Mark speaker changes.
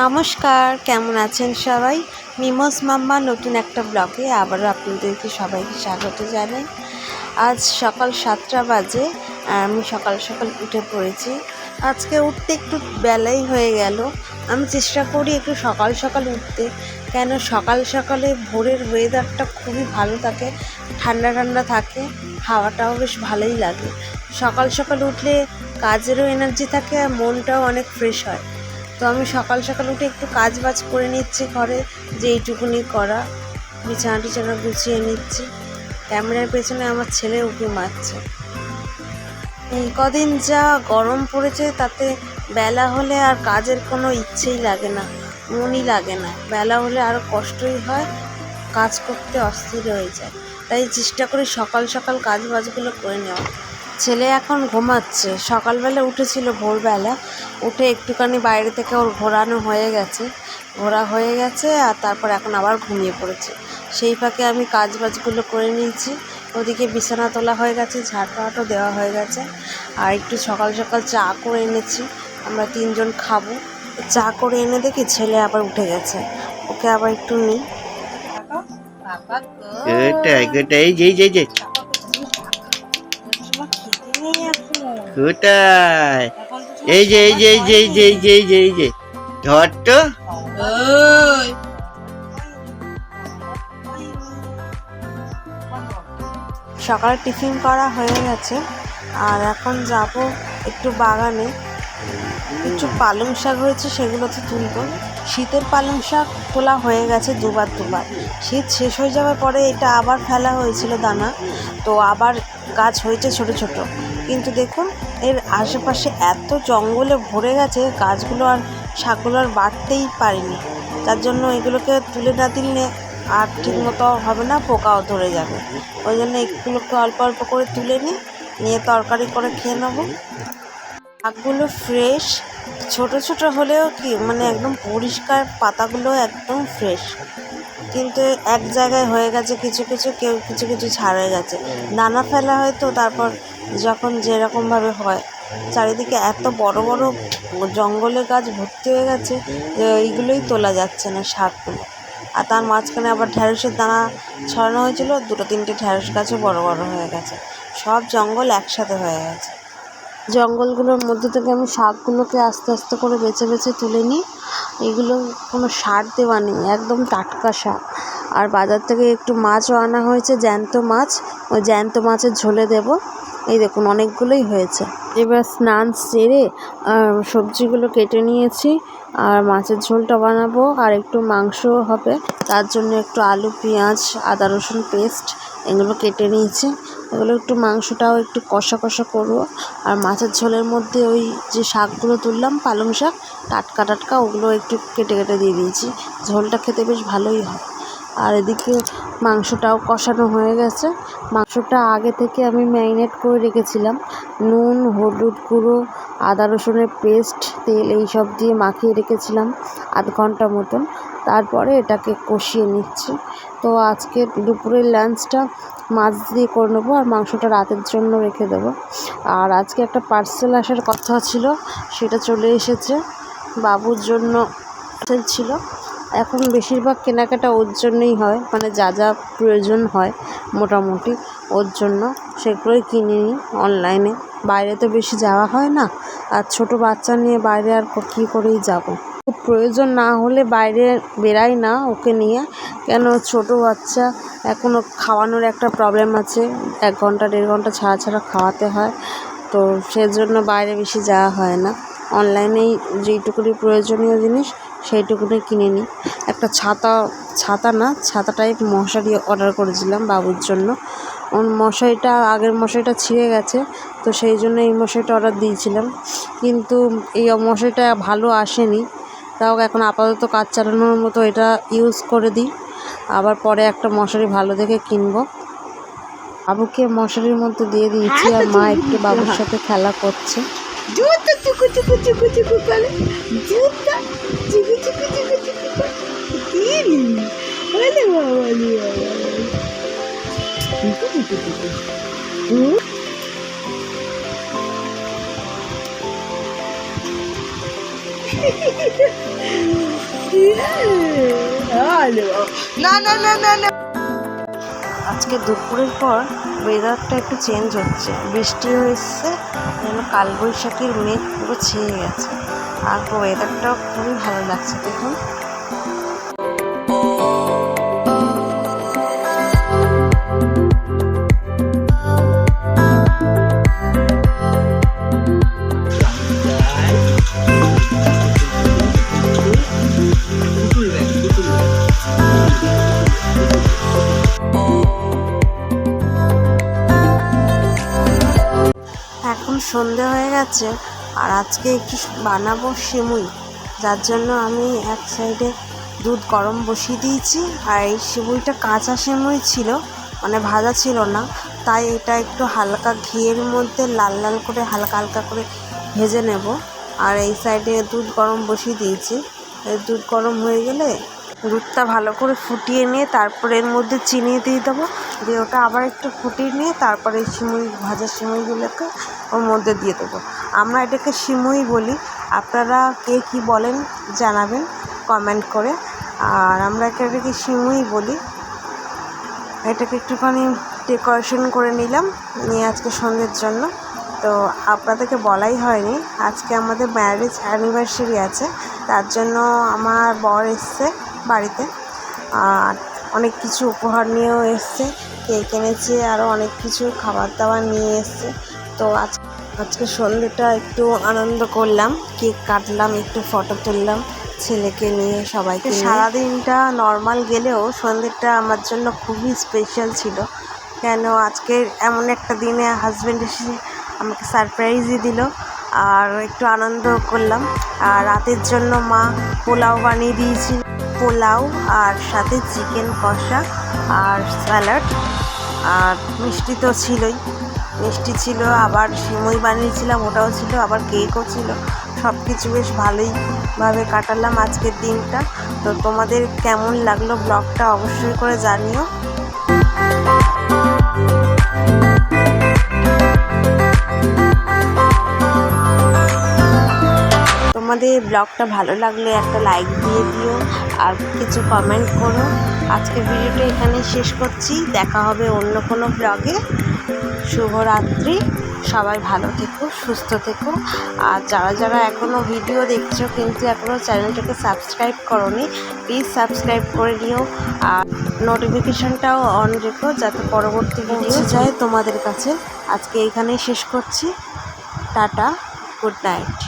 Speaker 1: নমস্কার, কেমন আছেন সবাই? মিমোস মাম্মা নতুন একটা ব্লগে আবারও আপনাদেরকে সবাইকে স্বাগত জানাই। আজ সকাল 7টা বাজে আর আমি সকাল সকাল উঠে পড়েছি। আজকে উঠতে একটু বেলাই হয়ে গেল। আমি চেষ্টা করি একটু সকাল সকাল উঠতে, কেন সকাল সকালে ভোরের ওয়েদারটা খুবই ভালো থাকে, ঠান্ডা ঠান্ডা থাকে, হাওয়াটাও বেশ ভালোই লাগে। সকাল সকাল উঠলে কাজেরও এনার্জি থাকে আর মনটাও অনেক ফ্রেশ হয়। তো আমি সকাল সকাল উঠে একটু কাজ বাজ করে নিচ্ছি ঘরে, যে এইটুকুনি করা, বিছানা টিছানা গুছিয়ে নিচ্ছি। ক্যামেরার পেছনে আমার ছেলে উঁকি মারছে। এই কদিন যা গরম পড়েছে তাতে বেলা হলে আর কাজের কোনো ইচ্ছেই লাগে না, মনই লাগে না। বেলা হলে আরও কষ্টই হয়, কাজ করতে অস্থির হয়ে যায়। তাই চেষ্টা করি সকাল সকাল কাজ বাজগুলো করে নেওয়া। ছেলে এখন ঘুমাচ্ছে, সকালবেলা উঠেছিল ভোরবেলা, উঠে একটুখানি বাইরে থেকে ওর ঘোরা হয়ে গেছে আর তারপর এখন আবার ঘুমিয়ে পড়েছে। সেই ফাঁকে আমি কাজ বাজগুলো করে নিয়েছি। ওদিকে বিছানা তোলা হয়ে গেছে, ঝাঁটাও দেওয়া হয়ে গেছে। আর একটু সকাল সকাল চা করে এনেছি, আমরা 3 জন খাবো। চা করে এনে দেখি ছেলে আবার উঠে গেছে, ওকে আবার একটু নিই।
Speaker 2: কোথায়? এই যে ধর তো।
Speaker 1: সকালে টিফিন করা হয়ে গেছে আর এখন যাব একটু বাগানে। কিছু পালং শাক হয়েছে, সেগুলোতে তুলবো। শীতের পালং শাক তোলা হয়ে গেছে দুবার। শীত শেষ হয়ে যাওয়ার পরে এটা আবার ফেলা হয়েছিল দানা, তো আবার গাছ হয়েছে ছোট ছোট। কিন্তু দেখুন এর আশেপাশে এত জঙ্গলে ভরে গেছে, গাছগুলো আর শাকগুলো আর বাড়তেই পারেনি। তার জন্য এগুলোকে তুলে না দিলে আর ঠিকমতো হবে না, পোকাও ধরে যাবে। ওই জন্য এগুলোকে অল্প অল্প করে তুলে নিয়ে তরকারি করে খেয়ে নেবো। শাকগুলো ফ্রেশ, ছোট ছোট হলেও কি মানে একদম পরিষ্কার, পাতাগুলো একদম ফ্রেশ। কিন্তু এক জায়গায় হয়ে গেছে কিছু কিছু ছাড় হয়ে গেছে, দানা ফেলা হয়। তো তারপর যখন যেরকমভাবে হয়, চারিদিকে এত বড় বড় জঙ্গলের গাছ ভর্তি হয়ে গেছে যে এইগুলোই তোলা যাচ্ছে না, শাকগুলো। আর তার মাঝখানে আবার ঢ্যাঁড়সের দানা ছড়ানো হয়েছিল, 2-3টে ঢ্যাঁড়স গাছও বড় হয়ে গেছে। সব জঙ্গল একসাথে হয়ে গেছে। জঙ্গলগুলোর মধ্যে থেকে আমি শাকগুলোকে আস্তে আস্তে করে বেছে তুলে নিই। এগুলো কোনো সার দেওয়া নেই, একদম টাটকা শাক। আর বাজার থেকে একটু মাছও আনা হয়েছে, জ্যান্ত মাছ। ওই জ্যান্ত মাছের ঝোলে দেব। এই দেখুন অনেকগুলোই হয়েছে। এবার স্নান সেরে সবজিগুলো কেটে নিয়েছি আর মাছের ঝোলটা বানাবো, আর একটু মাংসও হবে। তার জন্য একটু আলু, পেঁয়াজ, আদা রসুন পেস্ট এগুলো কেটে নিয়েছি। এগুলো একটু মাংসটাও একটু কষা করবো। আর মাছের ঝোলের মধ্যে ওই যে শাকগুলো তুললাম, পালং শাক টাটকা ওগুলো একটু কেটে দিয়ে দিয়েছি। ঝোলটা খেতে বেশ ভালোই হয়। আর এদিকে মাংসটাও কষানো হয়ে গেছে। মাংসটা আগে থেকে আমি ম্যারিনেট করে রেখেছিলাম, নুন, হলুদ গুঁড়ো, আদা রসুনের পেস্ট, তেল এইসব দিয়ে মাখিয়ে রেখেছিলাম 1/2 ঘন্টা মতন। তারপরে এটাকে কষিয়ে নিচ্ছি। তো আজকে দুপুরের লাঞ্চটা মাছ দিয়ে করে নেবো আর মাংসটা রাতের জন্য রেখে দেবো। আর আজকে একটা পার্সেল আসার কথা ছিল, সেটা চলে এসেছে। বাবুর জন্য ছিল। এখন বেশিরভাগ কেনাকাটা ওর জন্যই হয়, মানে যা প্রয়োজন হয় মোটামুটি ওর জন্য সেগুলোই কিনে নিই অনলাইনে। বাইরে তো বেশি যাওয়া হয় না, আর ছোট বাচ্চা নিয়ে বাইরে আর কী করেই যাব। প্রয়োজন না হলে বাইরে বেরাই না ওকে নিয়ে, কেন ছোট বাচ্চা, এখনও খাওয়ানোর একটা প্রবলেম আছে। 1 ঘন্টা 1.5 ঘন্টা ছাড়া খাওয়াতে হয়, তো সেজন্য বাইরে বেশি যাওয়া হয় না। অনলাইনেই যেইটুকুনি প্রয়োজনীয় জিনিস সেইটুকুনি কিনে নিই। একটা ছাতা টাইপ মশারি অর্ডার করেছিলাম বাবুর জন্য। ওর আগের মশারিটা ছিঁড়ে গেছে, তো সেই জন্য এই মশারিটা অর্ডার দিয়েছিলাম। কিন্তু এই মশারিটা ভালো আসেনি, তাও এখন আপাতত কাজ চালানোর মতো এটা ইউজ করে দিই। আবার পরে একটা মশারি ভালো দেখে কিনবো। বাবুকে মশারির মধ্যে দিয়ে দিয়েছি আর মা একটু বাবুর সাথে খেলা করছে। না না না না না। আজকে দুপুরের পর ওয়েদারটা একটু চেঞ্জ হচ্ছে, বৃষ্টি হয়েছে, যেন কালবৈশাখীর মেঘ পুরো ছেয়ে গেছে, আর ওয়েদারটাও খুবই ভালো লাগছে। দেখুন এখন সন্ধে হয়ে গেছে, আর আজকে একটু বানাবো সিমুই, যার জন্য আমি এক সাইডে দুধ গরম বসিয়ে দিয়েছি। আর এই সিমুইটা কাঁচা সিমুই ছিল, মানে ভাজা ছিল না, তাই এটা একটু হালকা ঘিয়ের মধ্যে লাল লাল করে হালকা হালকা করে ভেজে নেব। আর এই সাইডে দুধ গরম বসিয়ে দিয়েছি। দুধ গরম হয়ে গেলে দুধটা ভালো করে ফুটিয়ে নিয়ে তারপরে এর মধ্যে চিনি দিয়ে দেবো, দিয়ে ওটা আবার একটু ফুটিয়ে নিয়ে তারপরে সিমুই, ভাজা সিমুইগুলোকে ওর মধ্যে দিয়ে দেবো। আমরা এটাকে সিমুই বলি, আপনারা কে কী বলেন জানাবেন কমেন্ট করে। আর আমরা এটাকে সিমুই বলি। এটাকে একটুখানি ডেকোরেশন করে নিলাম নিয়ে আজকে সন্ধ্যের জন্য। তো আপনাদেরকে বলাই হয়নি, আজকে আমাদের ম্যারেজ অ্যানিভার্সারি আছে, তার জন্য আমার বর এসছে বাড়িতে, আর অনেক কিছু উপহার নিয়েও এসছে, কেক এনেছে, আরও অনেক কিছু খাবার দাবার নিয়ে এসছে। তো আজকে সন্ধ্যেটা একটু আনন্দ করলাম, কেক কাটলাম, একটু ফটো তুললাম ছেলেকে নিয়ে, সবাইকে। সারাদিনটা নর্মাল গেলেও সন্ধ্যেটা আমার জন্য খুবই স্পেশাল ছিল, কেন আজকে এমন একটা দিনে হাজব্যান্ড এসে আমাকে সারপ্রাইজই দিল, আর একটু আনন্দ করলাম। আর রাতের জন্য মা পোলাও বানিয়ে দিয়েছিল, পোলাও আর সাথে চিকেন কষা আর স্যালাড, আর মিষ্টি তো ছিলই, মিষ্টি ছিল, আবার সিমুই বানিয়েছিলাম ওটাও ছিল, আবার কেকও ছিল। সব কিছু বেশ ভালোইভাবে কাটালাম আজকের দিনটা। তো তোমাদের কেমন লাগলো ব্লগটা অবশ্যই করে জানিও। তোমাদের ব্লগটা ভালো লাগলে একটা লাইক দিয়ে দিও আর কিছু কমেন্ট করো। আজকের ভিডিওটা এখানেই শেষ করছি, দেখা হবে অন্য কোনো ব্লগে। শুভরাত্রি, সবাই ভালো থেকো, সুস্থ থেকো। আর যারা যারা এখনও ভিডিও দেখছো কিন্তু এখনও চ্যানেলটাকে সাবস্ক্রাইব করোনি, প্লিজ সাবস্ক্রাইব করে নিও, আর নোটিফিকেশানটাও অন রেখো যাতে পরবর্তী ভিডিও যায় তোমাদের কাছে। আজকে এখানেই শেষ করছি, টাটা, গুড নাইট।